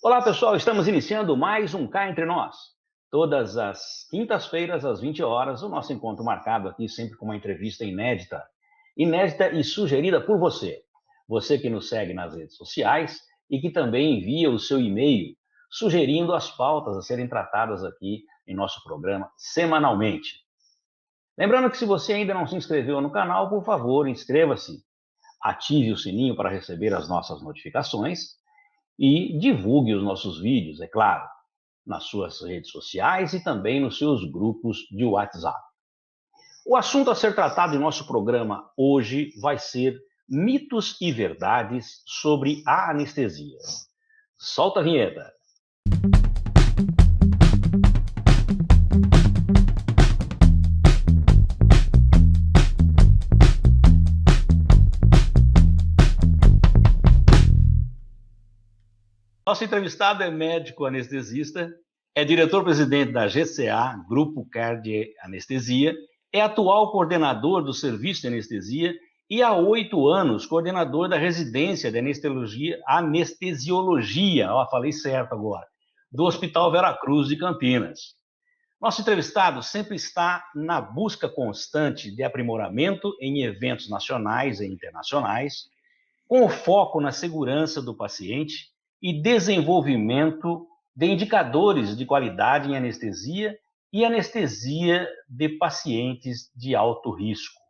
Olá, pessoal, estamos iniciando mais um Cá Entre Nós. Todas as quintas-feiras, às 20 horas, o nosso encontro marcado aqui, sempre com uma entrevista inédita. Inédita e sugerida por você. Você que nos segue nas redes sociais e que também envia o seu e-mail, sugerindo as pautas a serem tratadas aqui em nosso programa semanalmente. Lembrando que se você ainda não se inscreveu no canal, por favor, inscreva-se. Ative o sininho para receber as nossas notificações e divulgue os nossos vídeos, é claro, nas suas redes sociais e também nos seus grupos de WhatsApp. O assunto a ser tratado em nosso programa hoje vai ser mitos e verdades sobre a anestesia. Solta a vinheta. Nosso entrevistado é médico anestesista, é diretor-presidente da GCA, Grupo CAR de Anestesia, é atual coordenador do Serviço de Anestesia e há 8 anos coordenador da residência de anestesiologia, falei certo agora, do Hospital Veracruz de Campinas. Nosso entrevistado sempre está na busca constante de aprimoramento em eventos nacionais e internacionais, com foco na segurança do paciente e desenvolvimento de indicadores de qualidade em anestesia e anestesia de pacientes de alto risco.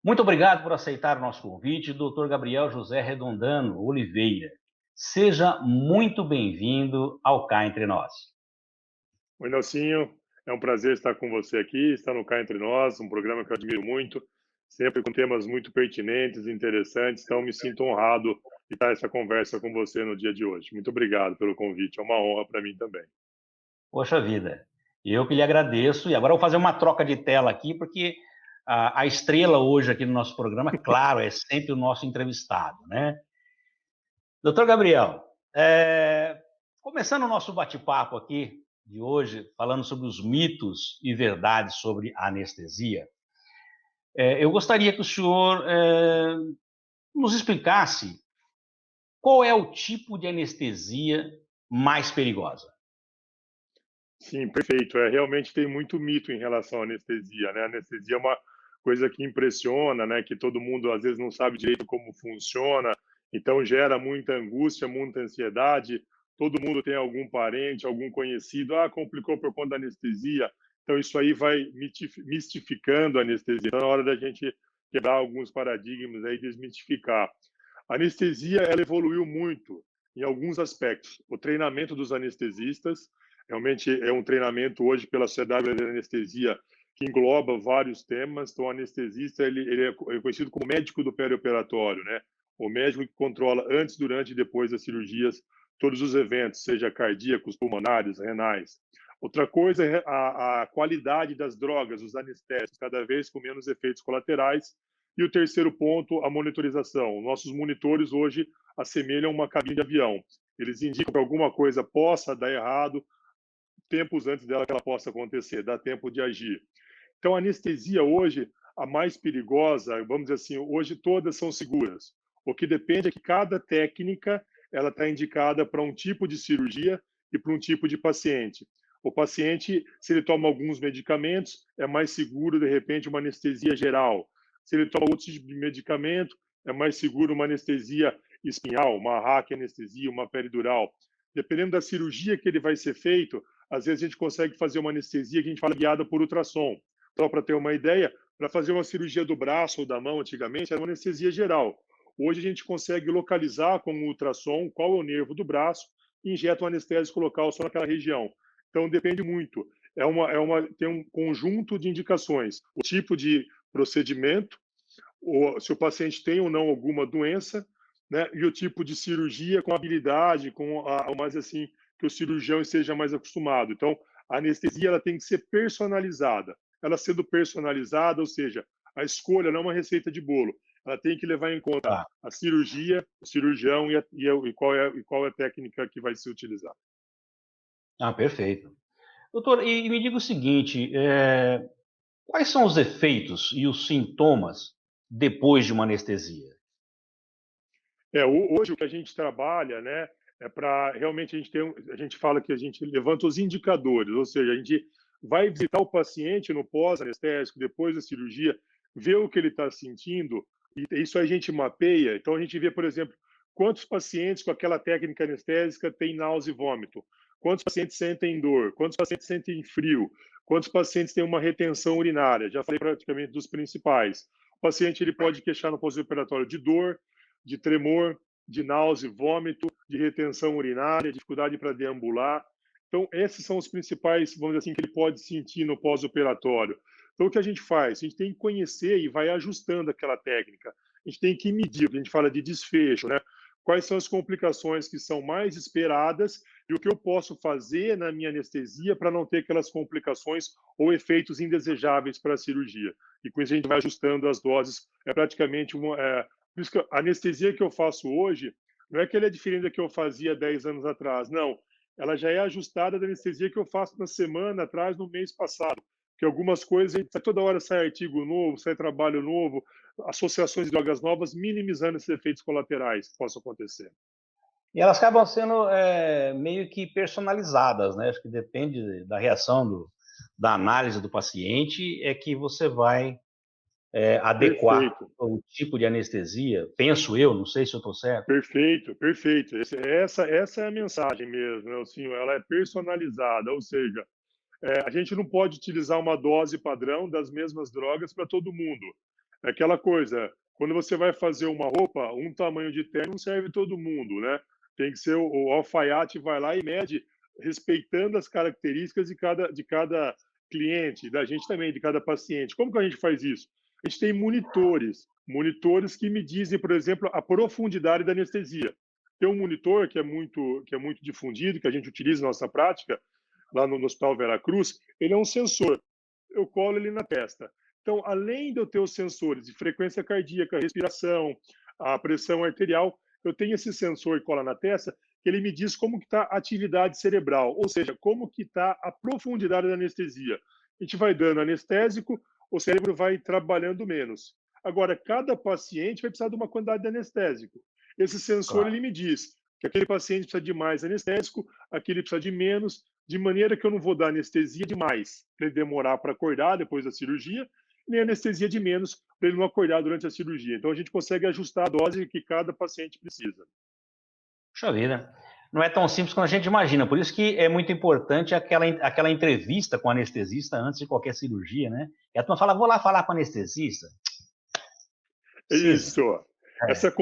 Muito obrigado por aceitar o nosso convite, Dr. Gabriel José Redondano Oliveira. Seja muito bem-vindo ao Cá Entre Nós. Oi, Nelsinho. É um prazer estar com você aqui, estar no Cá Entre Nós, um programa que eu admiro muito, sempre com temas muito pertinentes e interessantes, então me sinto honrado de estar essa conversa com você no dia de hoje. Muito obrigado pelo convite, é uma honra para mim também. Poxa vida, eu que lhe agradeço, e agora eu vou fazer uma troca de tela aqui, porque a estrela hoje aqui no nosso programa, claro, é sempre o nosso entrevistado, né? Doutor Gabriel, começando o nosso bate-papo aqui de hoje, falando sobre os mitos e verdades sobre a anestesia, eu gostaria que o senhor nos explicasse qual é o tipo de anestesia mais perigosa. Sim, perfeito. Realmente tem muito mito em relação à anestesia, né? A anestesia é uma coisa que impressiona, né? Que todo mundo às vezes não sabe direito como funciona, então gera muita angústia, muita ansiedade. Todo mundo tem algum parente, algum conhecido, complicou por conta da anestesia. Então isso aí vai mistificando a anestesia. Então é hora da gente quebrar alguns paradigmas aí, desmistificar. A anestesia, ela evoluiu muito em alguns aspectos. O treinamento dos anestesistas realmente é um treinamento hoje pela Sociedade Brasileira de Anestesia que engloba vários temas. Então, o anestesista ele é conhecido como médico do perioperatório, né? O médico que controla antes, durante e depois das cirurgias todos os eventos, seja cardíacos, pulmonares, renais. Outra coisa é a qualidade das drogas, os anestésicos, cada vez com menos efeitos colaterais. E o terceiro ponto, a monitorização. Nossos monitores hoje assemelham uma cabine de avião. Eles indicam que alguma coisa possa dar errado tempos antes dela que ela possa acontecer, dá tempo de agir. Então, a anestesia hoje, a mais perigosa, vamos dizer assim, hoje todas são seguras. O que depende é que cada técnica ela está indicada para um tipo de cirurgia e para um tipo de paciente. O paciente, se ele toma alguns medicamentos, é mais seguro, de repente, uma anestesia geral. Se ele toma outro tipo de medicamento, é mais seguro uma anestesia espinhal, uma raquianestesia, uma peridural. Dependendo da cirurgia que ele vai ser feito, às vezes a gente consegue fazer uma anestesia que a gente fala guiada por ultrassom. Só para ter uma ideia, para fazer uma cirurgia do braço ou da mão, antigamente, era uma anestesia geral. Hoje a gente consegue localizar com o ultrassom qual é o nervo do braço e injeta um anestésico local só naquela região. Então, depende muito. Tem um conjunto de indicações. O tipo de procedimento, se o paciente tem ou não alguma doença, né, e o tipo de cirurgia com habilidade, mais assim, que o cirurgião esteja mais acostumado. Então, a anestesia ela tem que ser personalizada. Ela sendo personalizada, ou seja, a escolha não é uma receita de bolo. Ela tem que levar em conta a cirurgia, o cirurgião e qual é a técnica que vai ser utilizada. Perfeito. Doutor, e me diga o seguinte, quais são os efeitos e os sintomas depois de uma anestesia? Hoje o que a gente trabalha, né, é para realmente a gente fala que a gente levanta os indicadores, ou seja, a gente vai visitar o paciente no pós-anestésico, depois da cirurgia, ver o que ele está sentindo, e isso a gente mapeia. Então, a gente vê, por exemplo, quantos pacientes com aquela técnica anestésica têm náusea e vômito, quantos pacientes sentem dor, quantos pacientes sentem frio, quantos pacientes têm uma retenção urinária. Já falei praticamente dos principais. O paciente ele pode queixar no pós-operatório de dor, de tremor, de náusea e vômito, de retenção urinária, dificuldade para deambular. Então, esses são os principais, vamos dizer assim, que ele pode sentir no pós-operatório. Então, o que a gente faz? A gente tem que conhecer e vai ajustando aquela técnica. A gente tem que medir, a gente fala de desfecho, né? Quais são as complicações que são mais esperadas e o que eu posso fazer na minha anestesia para não ter aquelas complicações ou efeitos indesejáveis para a cirurgia. E com isso a gente vai ajustando as doses. É praticamente uma... por isso que a anestesia que eu faço hoje não é que ela é diferente da que eu fazia 10 anos atrás, não. Ela já é ajustada da anestesia que eu faço na semana atrás, no mês passado. Que algumas coisas, toda hora sai artigo novo, sai trabalho novo, associações de drogas novas, minimizando esses efeitos colaterais que possam acontecer. E elas acabam sendo meio que personalizadas, né? Acho que depende da reação da análise do paciente, é que você vai adequar Perfeito. o tipo de anestesia, penso eu, não sei se eu estou certo. Perfeito, perfeito. Essa é a mensagem mesmo, né? Assim, ela é personalizada, ou seja, a gente não pode utilizar uma dose padrão das mesmas drogas para todo mundo. É aquela coisa, quando você vai fazer uma roupa, um tamanho de terno não serve todo mundo, né? Tem que ser o alfaiate vai lá e mede, respeitando as características de cada cliente, da gente também, de cada paciente. Como que a gente faz isso? A gente tem monitores que me dizem, por exemplo, a profundidade da anestesia. Tem um monitor que é muito difundido, que a gente utiliza na nossa prática, lá no Hospital Veracruz, ele é um sensor. Eu colo ele na testa. Então, além de eu ter os sensores de frequência cardíaca, respiração, a pressão arterial, eu tenho esse sensor que cola na testa, que ele me diz como que está a atividade cerebral, ou seja, como que está a profundidade da anestesia. A gente vai dando anestésico, o cérebro vai trabalhando menos. Agora, cada paciente vai precisar de uma quantidade de anestésico. Esse sensor Claro. ele me diz que aquele paciente precisa de mais anestésico, aquele precisa de menos, de maneira que eu não vou dar anestesia demais para ele demorar para acordar depois da cirurgia, nem anestesia de menos para ele não acordar durante a cirurgia. Então a gente consegue ajustar a dose que cada paciente precisa. Puxa vida. Não é tão simples quanto a gente imagina. Por isso que é muito importante aquela entrevista com o anestesista antes de qualquer cirurgia, né? E a turma fala, vou lá falar com o anestesista. Precisa. Isso. É. Essa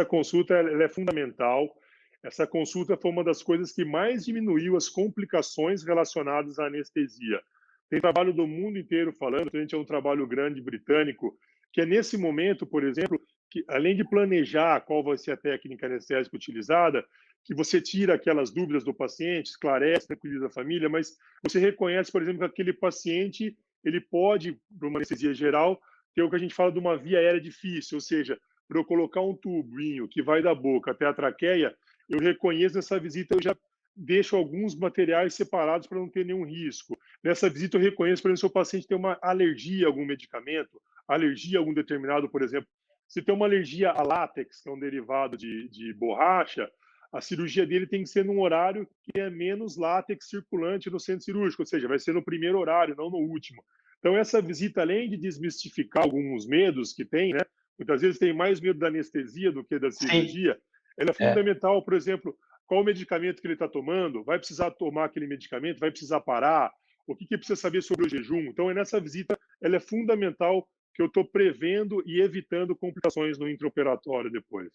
consulta ela é fundamental. Essa consulta foi uma das coisas que mais diminuiu as complicações relacionadas à anestesia. Tem trabalho do mundo inteiro falando, a gente é um trabalho grande britânico, que é nesse momento, por exemplo, que além de planejar qual vai ser a técnica anestésica utilizada, que você tira aquelas dúvidas do paciente, esclarece, tranquiliza a família, mas você reconhece, por exemplo, que aquele paciente ele pode, para uma anestesia geral, ter o que a gente fala de uma via aérea difícil, ou seja, para eu colocar um tubinho que vai da boca até a traqueia, eu reconheço nessa visita, eu já deixo alguns materiais separados para não ter nenhum risco. Nessa visita eu reconheço, por exemplo, se o paciente tem uma alergia a algum medicamento, alergia a algum determinado, por exemplo, se tem uma alergia a látex, que é um derivado de borracha, a cirurgia dele tem que ser num horário que é menos látex circulante no centro cirúrgico, ou seja, vai ser no primeiro horário, não no último. Então, essa visita, além de desmistificar alguns medos que tem, né? Muitas vezes tem mais medo da anestesia do que da Sim. cirurgia, ela é É. fundamental, por exemplo, qual o medicamento que ele está tomando, vai precisar tomar aquele medicamento, vai precisar parar, o que precisa saber sobre o jejum. Então, nessa visita, ela é fundamental que eu estou prevendo e evitando complicações no intraoperatório depois.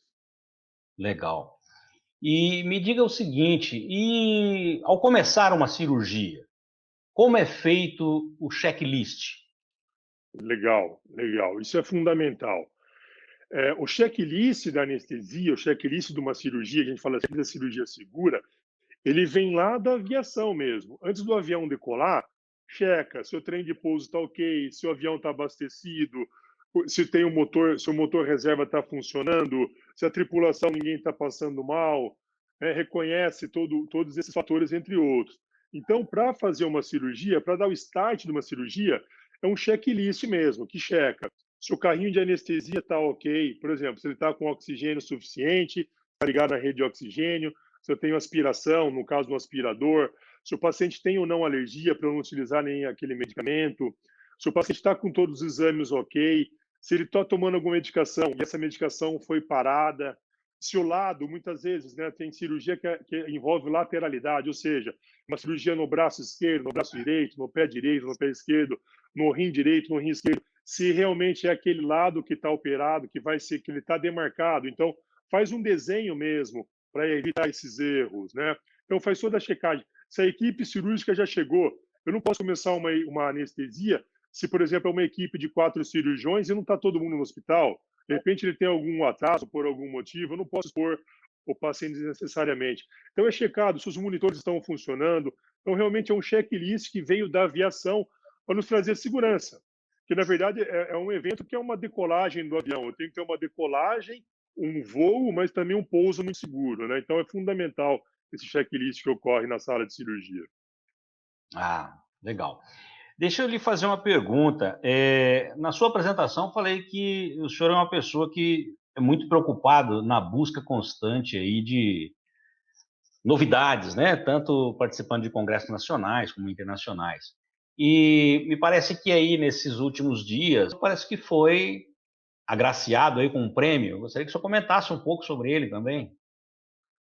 Legal. E me diga o seguinte, e ao começar uma cirurgia, como é feito o checklist? Legal, legal. Isso é fundamental. O checklist da anestesia, o checklist de uma cirurgia, que a gente fala sempre da cirurgia segura, ele vem lá da aviação mesmo. Antes do avião decolar, checa se o trem de pouso está ok, se o avião está abastecido, se tem se o motor reserva está funcionando, se a tripulação ninguém está passando mal, né, reconhece todos esses fatores, entre outros. Então, para fazer uma cirurgia, para dar o start de uma cirurgia, é um checklist mesmo, que checa se o carrinho de anestesia está ok, por exemplo, se ele está com oxigênio suficiente, está ligado na rede de oxigênio, se eu tenho aspiração, no caso do aspirador, se o paciente tem ou não alergia para não utilizar nem aquele medicamento, se o paciente está com todos os exames ok, se ele está tomando alguma medicação e essa medicação foi parada, se o lado, muitas vezes, né, tem cirurgia que envolve lateralidade, ou seja, uma cirurgia no braço esquerdo, no braço direito, no pé direito, no pé esquerdo, no rim direito, no rim esquerdo, se realmente é aquele lado que está operado, que vai ser, que ele está demarcado. Então, faz um desenho mesmo para evitar esses erros, né? Então, faz toda a checagem. Se a equipe cirúrgica já chegou, eu não posso começar uma anestesia se, por exemplo, é uma equipe de 4 cirurgiões e não está todo mundo no hospital. De repente, ele tem algum atraso por algum motivo, eu não posso expor o paciente desnecessariamente. Então, é checado se os monitores estão funcionando. Então, realmente é um checklist que veio da aviação para nos trazer segurança. Que, na verdade, é um evento que é uma decolagem do avião. Eu tenho que ter uma decolagem, um voo, mas também um pouso muito seguro, né? Então, é fundamental esse checklist que ocorre na sala de cirurgia. Ah, legal. Deixa eu lhe fazer uma pergunta. Na sua apresentação, falei que o senhor é uma pessoa que é muito preocupado na busca constante aí de novidades, né? Tanto participando de congressos nacionais como internacionais. E me parece que aí nesses últimos dias, parece que foi agraciado aí com um prêmio. Eu gostaria que o senhor comentasse um pouco sobre ele também.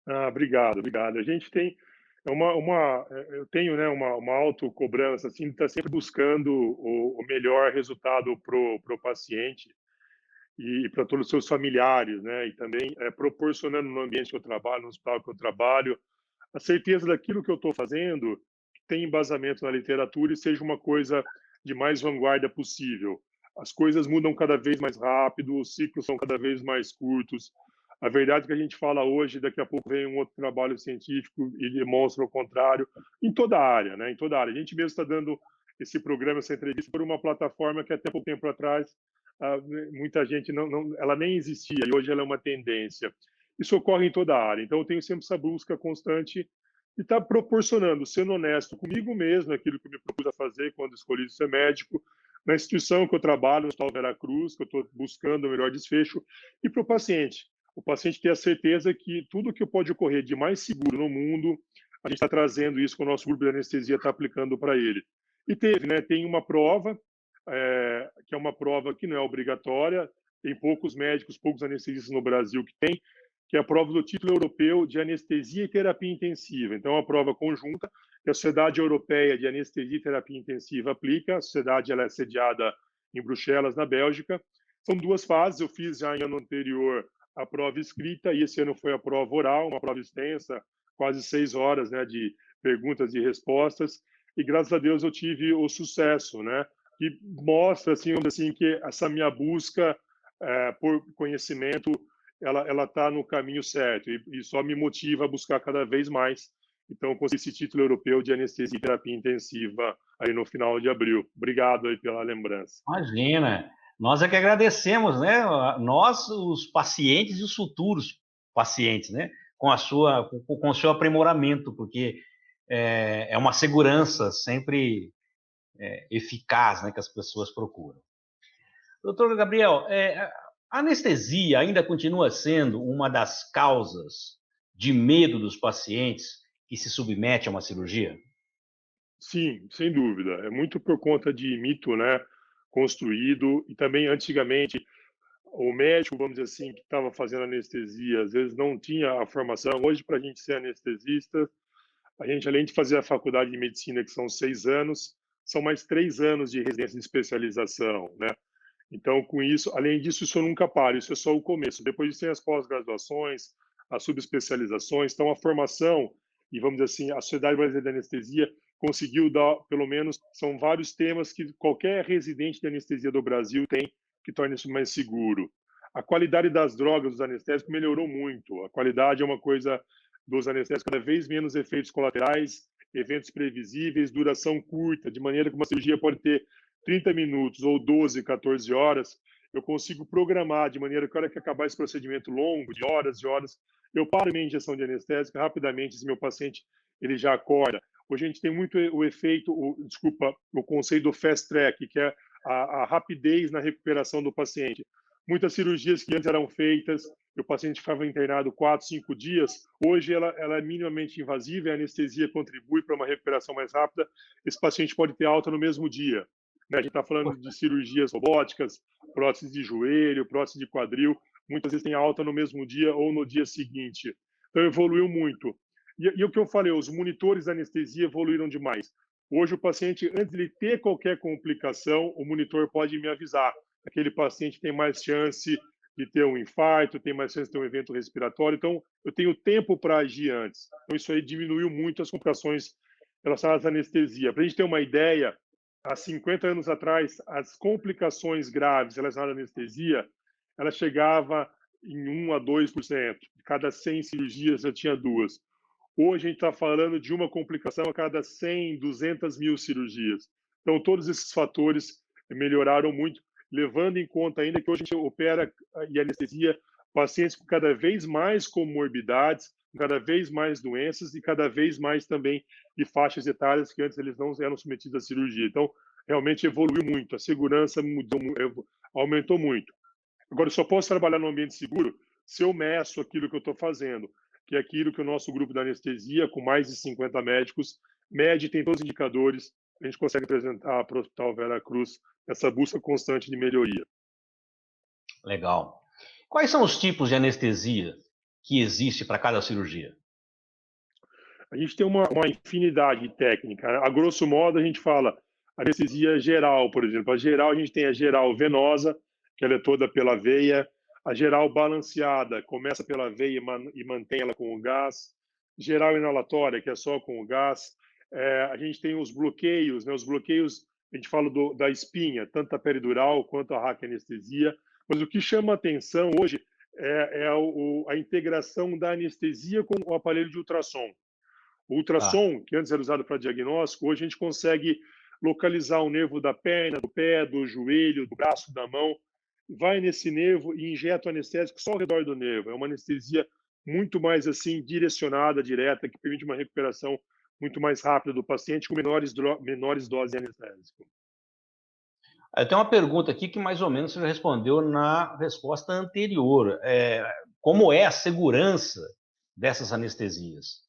Ah, obrigado, obrigado. A gente tem eu tenho, né, uma autocobrança, assim, de estar sempre buscando o melhor resultado pro paciente e para todos os seus familiares, né, e também proporcionando no ambiente que eu trabalho, no hospital que eu trabalho, a certeza daquilo que eu estou fazendo que tem embasamento na literatura e seja uma coisa de mais vanguarda possível. As coisas mudam cada vez mais rápido, os ciclos são cada vez mais curtos. A verdade é que a gente fala hoje, daqui a pouco vem um outro trabalho científico e demonstra o contrário em toda a área, né? Em toda a área. A gente mesmo está dando esse programa, essa entrevista por uma plataforma que até pouco tempo atrás muita gente ela nem existia e hoje ela é uma tendência. Isso ocorre em toda a área. Então eu tenho sempre essa busca constante e está proporcionando, sendo honesto comigo mesmo, aquilo que eu me propus a fazer quando escolhi ser médico, na instituição que eu trabalho, no Hospital Veracruz, que eu estou buscando o melhor desfecho, e para o paciente. O paciente ter a certeza que tudo que pode ocorrer de mais seguro no mundo, a gente está trazendo isso que o nosso grupo de anestesia está aplicando para ele. E tem uma prova, que é uma prova que não é obrigatória, tem poucos médicos, poucos anestesistas no Brasil que tem, que é a prova do título europeu de anestesia e terapia intensiva. Então, é uma prova conjunta que a Sociedade Europeia de Anestesia e Terapia Intensiva aplica. A sociedade ela é sediada em Bruxelas, na Bélgica. São 2 fases. Eu fiz já em ano anterior a prova escrita e esse ano foi a prova oral, uma prova extensa, quase 6 horas, né, de perguntas e respostas. E graças a Deus eu tive o sucesso, né? Que mostra assim que essa minha busca por conhecimento ela está no caminho certo e só me motiva a buscar cada vez mais. Então, consegui esse título europeu de anestesia e terapia intensiva aí no final de abril. Obrigado aí pela lembrança. Imagina, nós é que agradecemos, né? Nós, os pacientes e os futuros pacientes, né? Com o seu aprimoramento, porque é uma segurança sempre eficaz, né, que as pessoas procuram. Doutor Gabriel, a anestesia ainda continua sendo uma das causas de medo dos pacientes que se submetem a uma cirurgia? Sim, sem dúvida. É muito por conta de mito, né, construído e também antigamente o médico, vamos dizer assim, que estava fazendo anestesia, às vezes não tinha a formação. Hoje, para a gente ser anestesista, a gente, além de fazer a faculdade de medicina, que são 6 anos, são mais 3 anos de residência de especialização, né? Então, com isso, além disso, isso nunca para, isso é só o começo. Depois disso tem as pós-graduações, as subespecializações. Então, a formação, e vamos dizer assim, a Sociedade Brasileira de Anestesia conseguiu dar, pelo menos, são vários temas que qualquer residente de anestesia do Brasil tem, que torna isso mais seguro. A qualidade das drogas, dos anestésicos, melhorou muito. A qualidade é uma coisa dos anestésicos, cada vez menos efeitos colaterais, eventos previsíveis, duração curta, de maneira que uma cirurgia pode ter 30 minutos ou 12, 14 horas, eu consigo programar de maneira que, a hora que acabar esse procedimento longo, de horas e horas, eu paro minha injeção de anestésico rapidamente, esse meu paciente ele já acorda. Hoje a gente tem muito o efeito, o conceito do fast track, que é a rapidez na recuperação do paciente. Muitas cirurgias que antes eram feitas e o paciente ficava internado 4, 5 dias, hoje ela é minimamente invasiva e a anestesia contribui para uma recuperação mais rápida. Esse paciente pode ter alta no mesmo dia. Né? A gente está falando de cirurgias robóticas, prótese de joelho, prótese de quadril, muitas vezes tem alta no mesmo dia ou no dia seguinte. Então evoluiu muito. E o que eu falei, os monitores da anestesia evoluíram demais. Hoje o paciente, antes de ele ter qualquer complicação, o monitor pode me avisar. Aquele paciente tem mais chance de ter um infarto, tem mais chance de ter um evento respiratório. Então, eu tenho tempo para agir antes. Então, isso aí diminuiu muito as complicações relacionadas à anestesia. Para a gente ter uma ideia, há 50 anos atrás, as complicações graves relacionadas à anestesia, ela chegava em 1 a 2%. De cada 100 cirurgias, já tinha 2. Hoje, a gente está falando de uma complicação a cada 100, 200 mil cirurgias. Então, todos esses fatores melhoraram muito, levando em conta ainda que hoje a gente opera e anestesia pacientes com cada vez mais comorbidades, com cada vez mais doenças e cada vez mais também de faixas etárias que antes eles não eram submetidos à cirurgia. Então, realmente evoluiu muito, a segurança aumentou muito. Agora, eu só posso trabalhar no ambiente seguro se eu meço aquilo que eu estou fazendo, que é aquilo que o nosso grupo da anestesia, com mais de 50 médicos, mede, tem todos os indicadores, a gente consegue apresentar para o Hospital Vera Cruz essa busca constante de melhoria. Legal. Quais são os tipos de anestesia que existe para cada cirurgia? A gente tem uma infinidade de técnica. A grosso modo, a gente fala anestesia geral, por exemplo. A geral, a gente tem a geral venosa, que ela é toda pela veia. A geral balanceada, começa pela veia e mantém ela com o gás. Geral inalatória, que é só com o gás. A gente tem os bloqueios, né? Os bloqueios, a gente fala da espinha, tanto a peridural quanto a raquianestesia. Mas o que chama atenção hoje é a integração da anestesia com o aparelho de ultrassom. O Ah, ultrassom, que antes era usado para diagnóstico, hoje a gente consegue localizar o nervo da perna, do pé, do joelho, do braço, da mão, vai nesse nervo e injeta o anestésico só ao redor do nervo. É uma anestesia muito mais assim direcionada, direta, que permite uma recuperação muito mais rápida do paciente com menores doses de anestésico. eu tenho uma pergunta aqui que mais ou menos você já respondeu na resposta anterior. Como é a segurança dessas anestesias?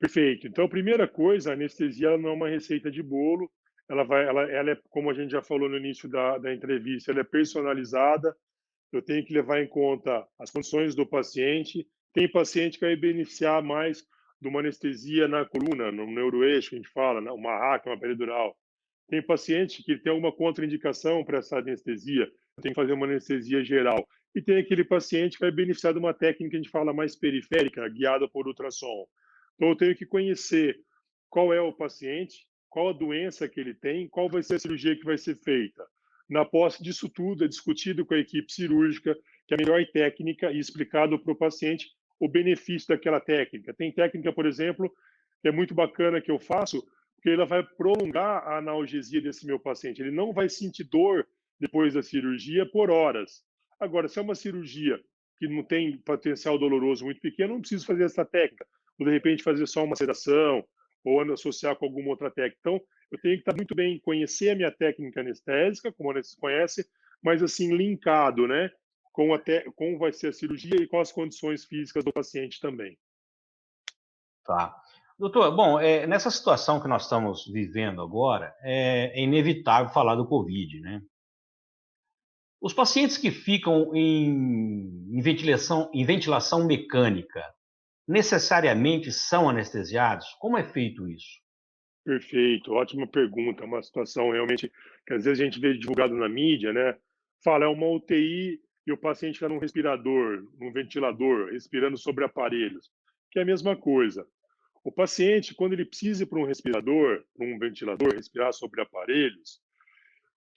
Perfeito. Então, a primeira coisa, a anestesia ela não é uma receita de bolo. Ela é, como a gente já falou no início da entrevista, ela é personalizada. Eu tenho que levar em conta as condições do paciente. Tem paciente que vai beneficiar mais de uma anestesia na coluna, no neuroeixo, que a gente fala, né? Uma RAC, uma peridural. Tem paciente que tem alguma contraindicação para essa anestesia, tem que fazer uma anestesia geral. E tem aquele paciente que vai beneficiar de uma técnica que a gente fala mais periférica, guiada por ultrassom. Então, eu tenho que conhecer qual é o paciente, qual a doença que ele tem, qual vai ser a cirurgia que vai ser feita. Na posse disso tudo, é discutido com a equipe cirúrgica que é a melhor técnica e explicado para o paciente o benefício daquela técnica. Tem técnica, por exemplo, que é muito bacana que eu faço, porque ela vai prolongar a analgesia desse meu paciente. Ele não vai sentir dor depois da cirurgia por horas. Agora, se é uma cirurgia que não tem potencial doloroso muito pequeno, não preciso fazer essa técnica. Ou, de repente, fazer só uma sedação ou associar com alguma outra técnica. Então, eu tenho que estar muito bem, conhecer a minha técnica anestésica, como vocês conhecem, mas assim, linkado, né? Como vai ser a cirurgia e quais as condições físicas do paciente também. Tá. Doutor, bom, nessa situação que nós estamos vivendo agora, é inevitável falar do Covid, né? Os pacientes que ficam em ventilação mecânica, necessariamente são anestesiados? Como é feito isso? Perfeito, ótima pergunta. Uma situação realmente que às vezes a gente vê divulgado na mídia, né? Fala, é uma UTI e o paciente está num respirador, num ventilador, respirando sobre aparelhos, que é a mesma coisa. O paciente, quando ele precisa ir para um respirador, para um ventilador, respirar sobre aparelhos,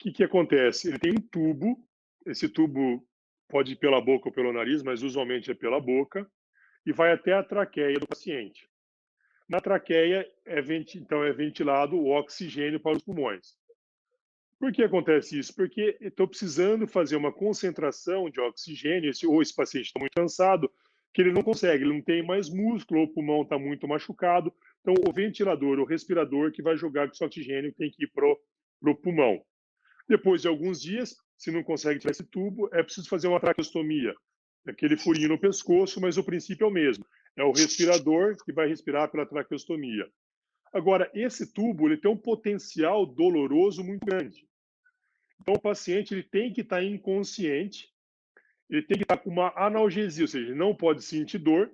o que acontece? Ele tem um tubo, esse tubo pode ir pela boca ou pelo nariz, mas usualmente é pela boca, e vai até a traqueia do paciente. Na traqueia, então, é ventilado o oxigênio para os pulmões. Por que acontece isso? Porque estou precisando fazer uma concentração de oxigênio, ou esse paciente está muito cansado, que ele não consegue, ele não tem mais músculo, ou o pulmão está muito machucado. Então, o ventilador, o respirador que vai jogar esse oxigênio tem que ir para o pulmão. Depois de alguns dias, se não consegue tirar esse tubo, é preciso fazer uma traqueostomia. aquele furinho no pescoço, mas o princípio é o mesmo. É o respirador que vai respirar pela traqueostomia. Agora, esse tubo ele tem um potencial doloroso muito grande. Então, o paciente ele tem que estar inconsciente, ele tem que estar com uma analgesia, ou seja, ele não pode sentir dor.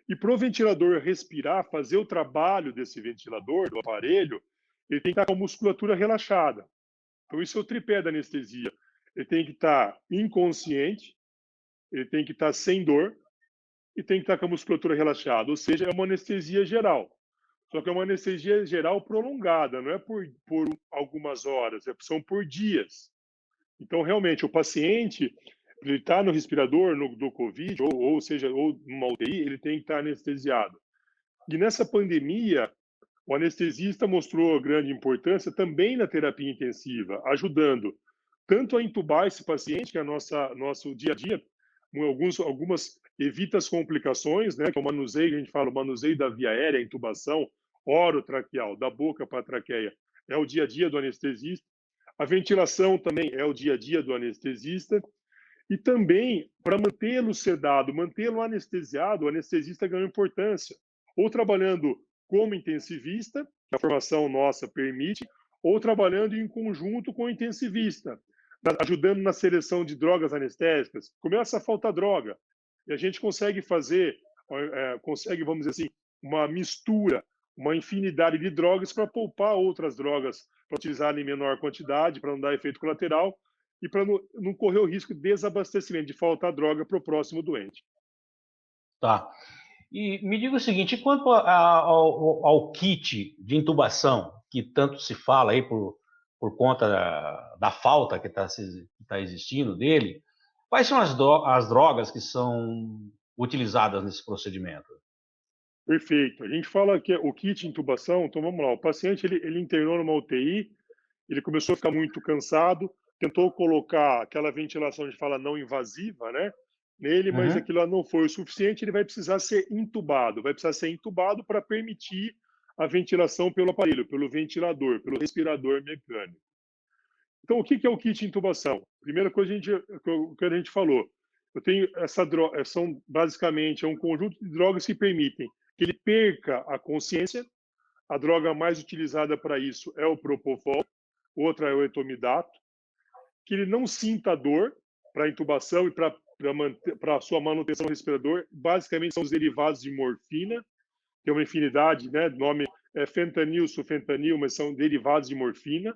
E para o ventilador respirar, fazer o trabalho desse ventilador, do aparelho, ele tem que estar com a musculatura relaxada. Então, isso é o tripé da anestesia. Ele tem que estar inconsciente, ele tem que estar sem dor e tem que estar com a musculatura relaxada. Ou seja, é uma anestesia geral. Só que é uma anestesia geral prolongada, não é por algumas horas, são por dias. Então, realmente, o paciente, ele está no respirador do Covid, ou seja, ou numa UTI, ele tem que estar anestesiado. E nessa pandemia, o anestesista mostrou grande importância também na terapia intensiva, ajudando tanto a intubar esse paciente, que é nosso dia a dia, algumas evita as complicações, né, que é o manuseio, a gente fala, o manuseio da via aérea, a intubação orotraqueal, da boca para a traqueia, é o dia a dia do anestesista. A ventilação também é o dia a dia do anestesista. E também, para mantê-lo sedado, mantê-lo anestesiado, o anestesista ganha importância. Ou trabalhando como intensivista, que a formação nossa permite, ou trabalhando em conjunto com o intensivista, ajudando na seleção de drogas anestésicas. Começa a faltar droga. E a gente consegue fazer, vamos dizer assim, uma mistura, uma infinidade de drogas para poupar outras drogas, para utilizar em menor quantidade, para não dar efeito colateral, e para não correr o risco de desabastecimento, de faltar droga para o próximo doente. Tá. E me diga o seguinte, quanto ao kit de intubação, que tanto se fala aí por conta da falta que está existindo dele, quais são as drogas que são utilizadas nesse procedimento? Perfeito. A gente fala que o kit intubação, então vamos lá, o paciente ele internou numa UTI, ele começou a ficar muito cansado, tentou colocar aquela ventilação, a gente fala não invasiva, né, nele, mas Uhum. aquilo lá não foi o suficiente, ele vai precisar ser intubado para permitir a ventilação pelo aparelho, pelo ventilador, pelo respirador mecânico. Então, o que é o kit intubação? Primeira coisa que a gente falou, eu tenho são basicamente um conjunto de drogas que permitem que ele perca a consciência. A droga mais utilizada para isso é o propofol, outra é o etomidato, que ele não sinta dor para intubação e para a sua manutenção no respirador. Basicamente são os derivados de morfina, tem uma infinidade, né? O nome é fentanil, sulfentanil, mas são derivados de morfina.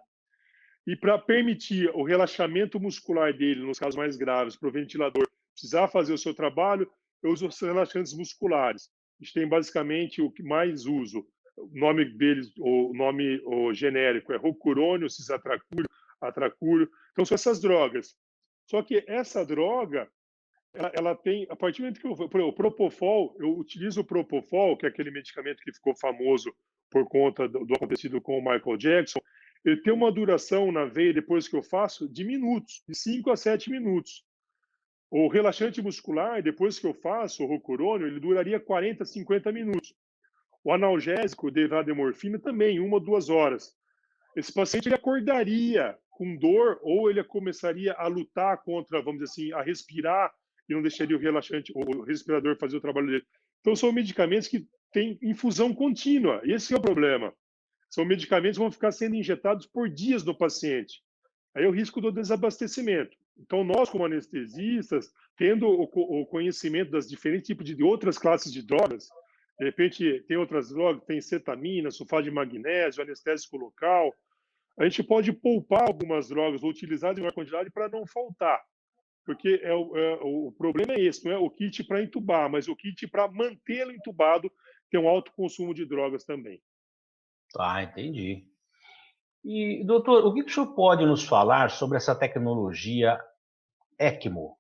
E para permitir o relaxamento muscular dele, nos casos mais graves, para o ventilador precisar fazer o seu trabalho, eu uso os relaxantes musculares. A gente tem basicamente o que mais uso. O nome deles, o genérico é rocurônio, cisatracúrio, atracúrio. Então, são essas drogas. Só que essa droga, ela tem, a partir do momento que o propofol, eu utilizo o propofol, que é aquele medicamento que ficou famoso por conta do acontecido com o Michael Jackson, ele tem uma duração na veia, depois que eu faço, de minutos, de 5 a 7 minutos. O relaxante muscular, depois que eu faço o rocurônio, ele duraria 40, 50 minutos. O analgésico, derivado de morfina, também, 1 ou 2 horas. Esse paciente ele acordaria com dor ou ele começaria a lutar contra, vamos dizer assim, a respirar e não deixaria o relaxante, o respirador fazer o trabalho dele. Então, são medicamentos que têm infusão contínua. Esse é o problema. São medicamentos que vão ficar sendo injetados por dias no paciente. Aí é o risco do desabastecimento. Então, nós, como anestesistas, tendo o conhecimento das diferentes tipos de outras classes de drogas, de repente tem outras drogas, tem cetamina, sulfato de magnésio, anestésico local, a gente pode poupar algumas drogas ou utilizar em maior quantidade para não faltar. Porque o problema é esse, não é o kit para entubar, mas o kit para mantê-lo entubado tem um alto consumo de drogas também. Tá, entendi. E, doutor, o que o senhor pode nos falar sobre essa tecnologia ECMO?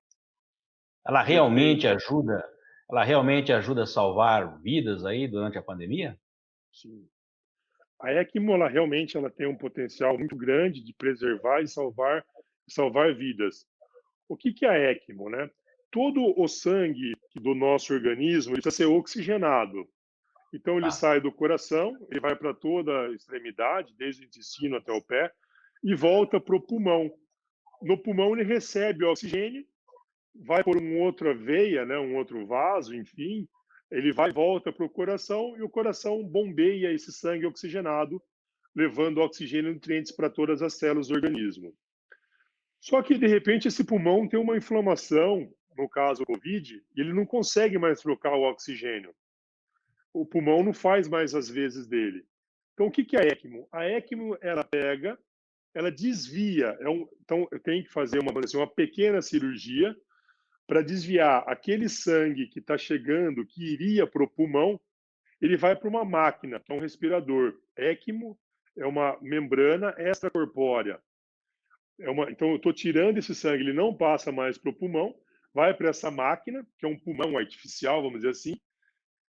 Ela realmente Perfeito. ajuda ela realmente ajuda a salvar vidas aí durante a pandemia? Sim. A ECMO, ela tem um potencial muito grande de preservar e salvar vidas. O que é a ECMO, né? Todo o sangue do nosso organismo ele precisa ser oxigenado. Então, ele Tá. sai do coração, ele vai para toda a extremidade, desde o intestino até o pé, e volta para o pulmão. No pulmão, ele recebe o oxigênio vai por uma outra veia, né, um outro vaso, enfim, ele vai e volta para o coração e o coração bombeia esse sangue oxigenado, levando oxigênio e nutrientes para todas as células do organismo. Só que, de repente, esse pulmão tem uma inflamação, no caso, o COVID, e ele não consegue mais trocar o oxigênio. O pulmão não faz mais as vezes dele. Então, o que é a ECMO? A ECMO, ela pega, ela desvia. Então, eu tenho que fazer uma pequena cirurgia para desviar aquele sangue que está chegando, que iria para o pulmão, ele vai para uma máquina, que é um respirador. ECMO é uma membrana extracorpórea. Então, eu estou tirando esse sangue, ele não passa mais para o pulmão, vai para essa máquina, que é um pulmão artificial, vamos dizer assim,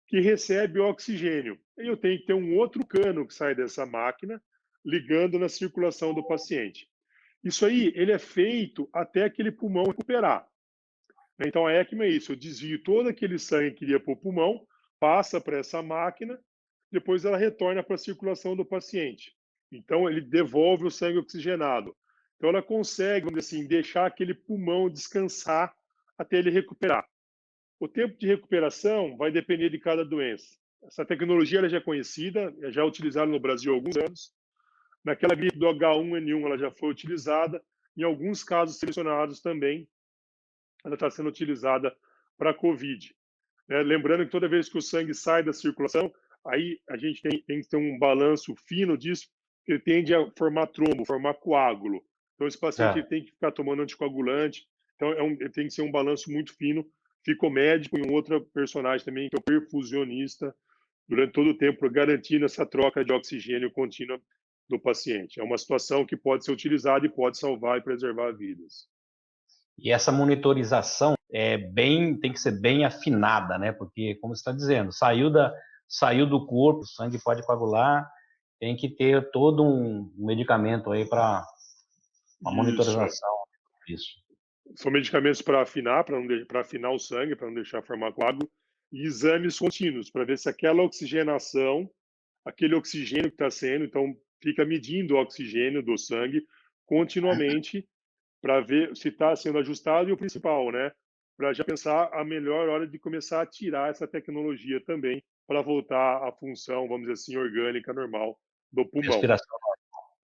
que recebe o oxigênio. E eu tenho que ter um outro cano que sai dessa máquina, ligando na circulação do paciente. Isso aí, ele é feito até aquele pulmão recuperar. Então, a ECMO é isso, eu desvio todo aquele sangue que iria para o pulmão, passa para essa máquina, depois ela retorna para a circulação do paciente. Então, ele devolve o sangue oxigenado. Então, ela consegue, vamos dizer assim, deixar aquele pulmão descansar até ele recuperar. O tempo de recuperação vai depender de cada doença. Essa tecnologia ela já é conhecida, já é utilizada no Brasil há alguns anos. Naquela gripe do H1N1 ela já foi utilizada. Em alguns casos selecionados também, ela está sendo utilizada para a COVID. Lembrando que toda vez que o sangue sai da circulação, aí a gente tem que ter um balanço fino disso, que ele tende a formar trombo, formar coágulo. Então, esse paciente ele tem que ficar tomando anticoagulante. Então, tem que ser um balanço muito fino. Fica o médico e um outro personagem também, que é o perfusionista, durante todo o tempo, garantindo essa troca de oxigênio contínua do paciente. É uma situação que pode ser utilizada e pode salvar e preservar vidas. E essa monitorização tem que ser bem afinada, né? Porque, como você está dizendo, saiu do corpo, o sangue pode coagular, tem que ter todo um medicamento aí para uma monitorização disso. São medicamentos para afinar, para afinar o sangue, para não deixar formar coágulo, e exames contínuos, para ver se aquela oxigenação, aquele oxigênio que está sendo, então fica medindo o oxigênio do sangue continuamente, para ver se está sendo ajustado, e o principal, né? Para já pensar a melhor hora de começar a tirar essa tecnologia também, para voltar à função, vamos dizer assim, orgânica, normal do pulmão. Respiração.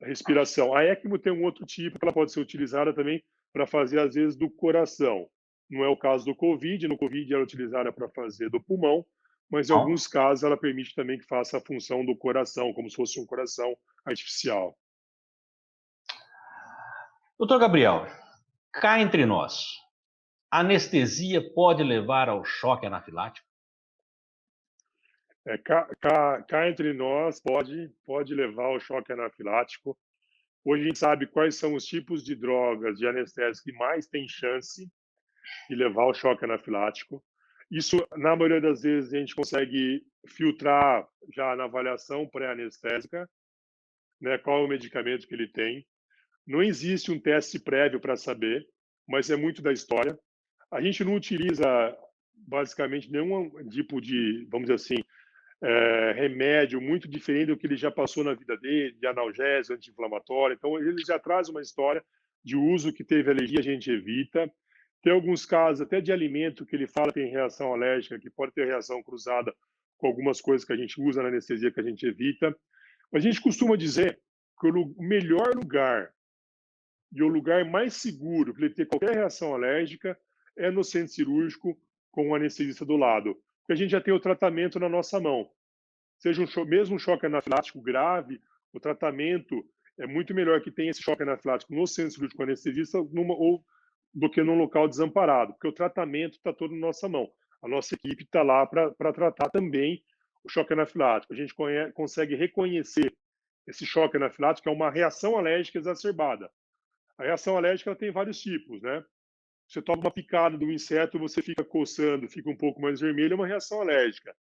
A respiração. A ECMO tem um outro tipo que ela pode ser utilizada também para fazer, às vezes, do coração. Não é o caso do COVID. No COVID, ela é utilizada para fazer do pulmão, mas em alguns casos ela permite também que faça a função do coração, como se fosse um coração artificial. Doutor Gabriel, cá entre nós, anestesia pode levar ao choque anafilático? Cá entre nós, pode levar ao choque anafilático. Hoje a gente sabe quais são os tipos de drogas, de anestésicos que mais têm chance de levar ao choque anafilático. Isso, na maioria das vezes, a gente consegue filtrar já na avaliação pré-anestésica, né, qual é o medicamento que ele tem. Não existe um teste prévio para saber, mas é muito da história. A gente não utiliza, basicamente, nenhum tipo de, vamos dizer assim, remédio muito diferente do que ele já passou na vida dele, de analgésico, anti-inflamatório. Então, ele já traz uma história de uso que teve alergia, a gente evita. Tem alguns casos até de alimento que ele fala que tem reação alérgica, que pode ter reação cruzada com algumas coisas que a gente usa na anestesia que a gente evita. Mas a gente costuma dizer que o melhor lugar e o lugar mais seguro para ele ter qualquer reação alérgica é no centro cirúrgico com o anestesista do lado, porque a gente já tem o tratamento na nossa mão. Seja mesmo um choque anafilático grave, o tratamento é muito melhor que tenha esse choque anafilático no centro cirúrgico com anestesista do que num local desamparado, porque o tratamento está todo na nossa mão. A nossa equipe está lá para tratar também o choque anafilático. A gente consegue reconhecer esse choque anafilático, que é uma reação alérgica exacerbada. A reação alérgica ela tem vários tipos, né? Você toma uma picada do inseto, você fica coçando, fica um pouco mais vermelho, é uma reação alérgica.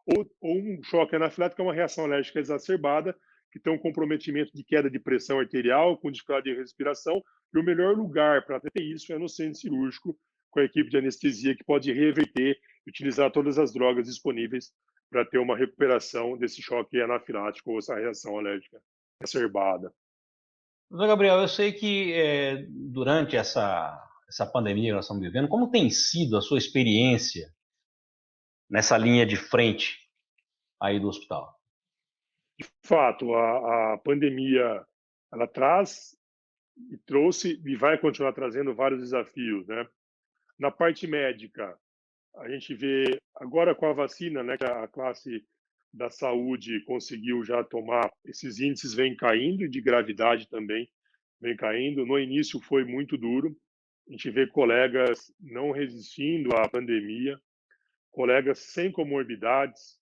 Ou um choque anafilático é uma reação alérgica exacerbada, que tem um comprometimento de queda de pressão arterial, com dificuldade de respiração, e o melhor lugar para ter isso é no centro cirúrgico, com a equipe de anestesia, que pode reverter e utilizar todas as drogas disponíveis para ter uma recuperação desse choque anafilático ou essa reação alérgica exacerbada. Doutor Gabriel, eu sei que durante essa essa pandemia que nós estamos vivendo, como tem sido a sua experiência nessa linha de frente aí do hospital? De fato, a pandemia, ela traz e trouxe e vai continuar trazendo vários desafios, né? Na parte médica, a gente vê agora com a vacina, né, que a classe da saúde conseguiu já tomar, esses índices vêm caindo e de gravidade também vem caindo. No início foi muito duro. A gente vê colegas não resistindo à pandemia, colegas sem comorbidades,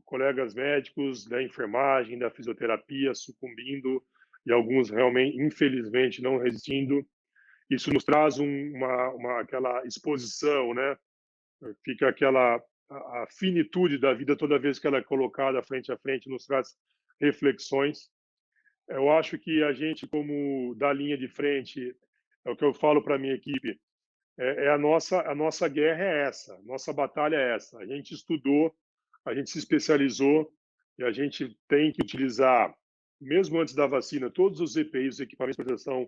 colegas médicos da enfermagem, da fisioterapia sucumbindo e alguns realmente, infelizmente, não resistindo. Isso nos traz aquela exposição, né? Fica aquela a finitude da vida toda vez que ela é colocada frente a frente, nos traz reflexões. Eu acho que a gente, como da linha de frente, é o que eu falo para a minha equipe, a nossa guerra é essa, nossa batalha é essa. A gente estudou, a gente se especializou e a gente tem que utilizar, mesmo antes da vacina, todos os EPIs, os equipamentos de proteção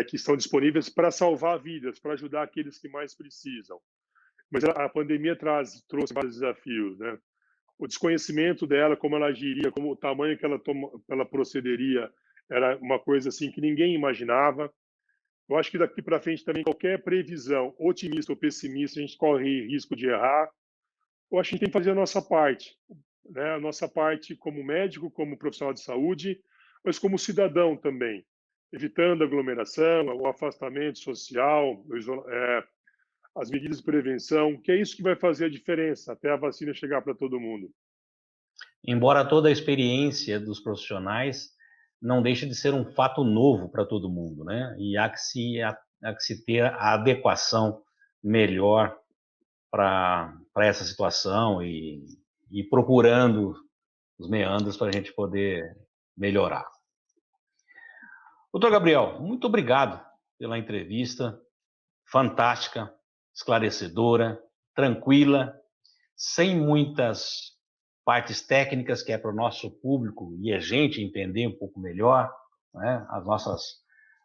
que estão disponíveis para salvar vidas, para ajudar aqueles que mais precisam. Mas a pandemia trouxe vários desafios, né? O desconhecimento dela, como ela agiria, como o tamanho que ela procederia, era uma coisa assim que ninguém imaginava. Eu acho que daqui para frente também qualquer previsão, otimista ou pessimista, a gente corre risco de errar. Eu acho que a gente tem que fazer a nossa parte, né? A nossa parte como médico, como profissional de saúde, mas como cidadão também, evitando aglomeração, o afastamento social, as medidas de prevenção, que é isso que vai fazer a diferença até a vacina chegar para todo mundo. Embora toda a experiência dos profissionais não deixe de ser um fato novo para todo mundo, né? E há que se ter a adequação melhor para essa situação e procurando os meandros para a gente poder melhorar. Doutor Gabriel, muito obrigado pela entrevista, fantástica, esclarecedora, tranquila, sem muitas partes técnicas, que é para o nosso público e a gente entender um pouco melhor, né?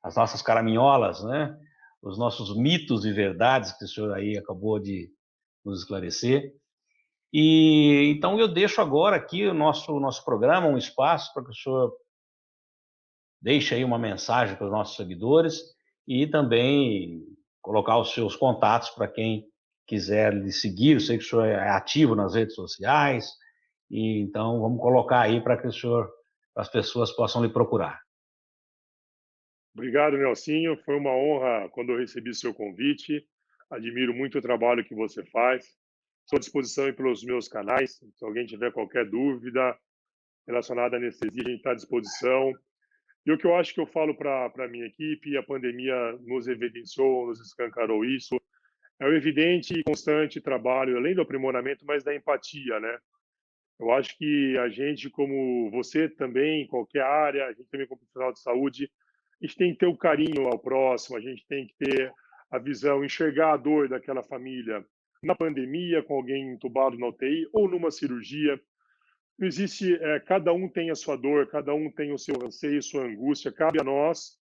As nossas caraminholas, né? Os nossos mitos e verdades que o senhor aí acabou de nos esclarecer. E então eu deixo agora aqui o nosso programa, um espaço para que o senhor deixe aí uma mensagem para os nossos seguidores e também colocar os seus contatos para quem quiser lhe seguir. Eu sei que o senhor é ativo nas redes sociais, e então vamos colocar aí para que as pessoas possam lhe procurar. Obrigado, Nelsinho. Foi uma honra quando eu recebi seu convite. Admiro muito o trabalho que você faz. Estou à disposição aí pelos meus canais. Se alguém tiver qualquer dúvida relacionada à anestesia, a gente está à disposição. E o que eu acho que eu falo para a minha equipe, a pandemia nos evidenciou, nos escancarou isso, é o evidente e constante trabalho, além do aprimoramento, mas da empatia, né? Eu acho que a gente, como você também, em qualquer área, a gente também como profissional de saúde, a gente tem que ter o carinho ao próximo, a gente tem que ter a visão, enxergar a dor daquela família na pandemia, com alguém entubado na UTI ou numa cirurgia. Não existe, cada um tem a sua dor, cada um tem o seu anseio, sua angústia. Cabe a nós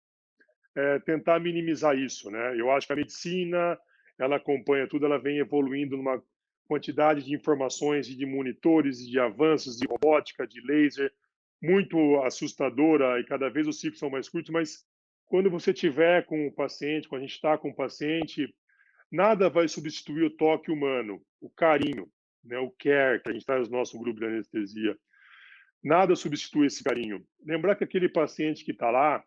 tentar minimizar isso, né? Eu acho que a medicina, ela acompanha tudo, ela vem evoluindo numa quantidade de informações e de monitores e de avanços de robótica, de laser, muito assustadora e cada vez os ciclos são mais curtos, mas quando você tiver com o paciente, quando a gente está com o paciente, nada vai substituir o toque humano, o carinho, né, o care, que a gente traz no nosso grupo de anestesia. Nada substitui esse carinho. Lembrar que aquele paciente que está lá,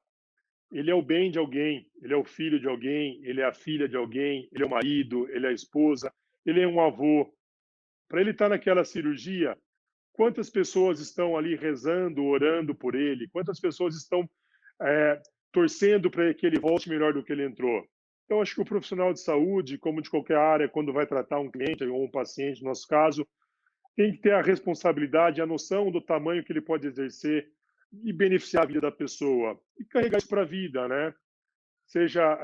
ele é o bem de alguém, ele é o filho de alguém, ele é a filha de alguém, ele é o marido, ele é a esposa, ele é um avô. Para ele estar naquela cirurgia, quantas pessoas estão ali rezando, orando por ele? Quantas pessoas estão torcendo para que ele volte melhor do que ele entrou? Então, acho que o profissional de saúde, como de qualquer área, quando vai tratar um cliente ou um paciente, no nosso caso, tem que ter a responsabilidade, a noção do tamanho que ele pode exercer e beneficiar a vida da pessoa. E carregar isso para a vida, né? Seja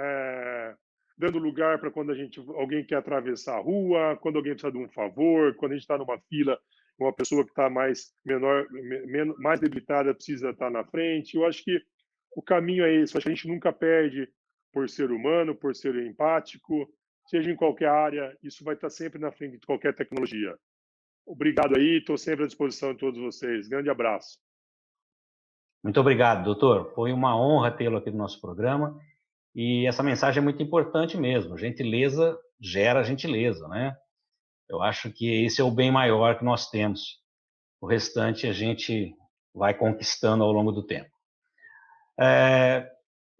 dando lugar para quando alguém quer atravessar a rua, quando alguém precisa de um favor, quando a gente está numa fila, uma pessoa que está mais debilitada precisa estar na frente. Eu acho que o caminho é esse. Eu acho que a gente nunca perde por ser humano, por ser empático, seja em qualquer área, isso vai estar sempre na frente de qualquer tecnologia. Obrigado aí, estou sempre à disposição de todos vocês. Grande abraço. Muito obrigado, doutor. Foi uma honra tê-lo aqui no nosso programa. E essa mensagem é muito importante mesmo. Gentileza gera gentileza, né? Eu acho que esse é o bem maior que nós temos. O restante a gente vai conquistando ao longo do tempo.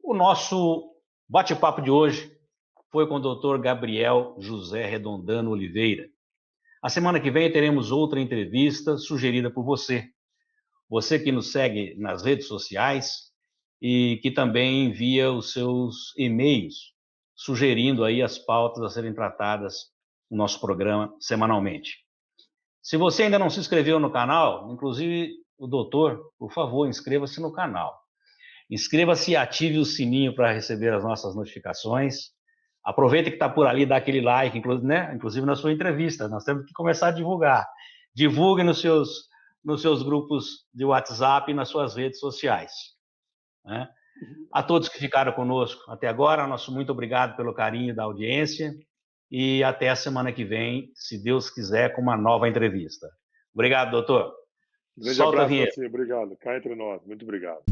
O nosso bate-papo de hoje foi com o doutor Gabriel José Redondano Oliveira. A semana que vem teremos outra entrevista sugerida por você. Você que nos segue nas redes sociais e que também envia os seus e-mails sugerindo aí as pautas a serem tratadas no nosso programa semanalmente. Se você ainda não se inscreveu no canal, inclusive o doutor, por favor, inscreva-se no canal. Inscreva-se e ative o sininho para receber as nossas notificações. Aproveita que está por ali, dá aquele like, inclusive na sua entrevista. Nós temos que começar a divulgar. Divulgue nos seus grupos de WhatsApp e nas suas redes sociais. Né? A todos que ficaram conosco até agora, nosso muito obrigado pelo carinho da audiência e até a semana que vem, se Deus quiser, com uma nova entrevista. Obrigado, doutor. Grande abraço, Marcinho. Obrigado. Cá entre nós. Muito obrigado.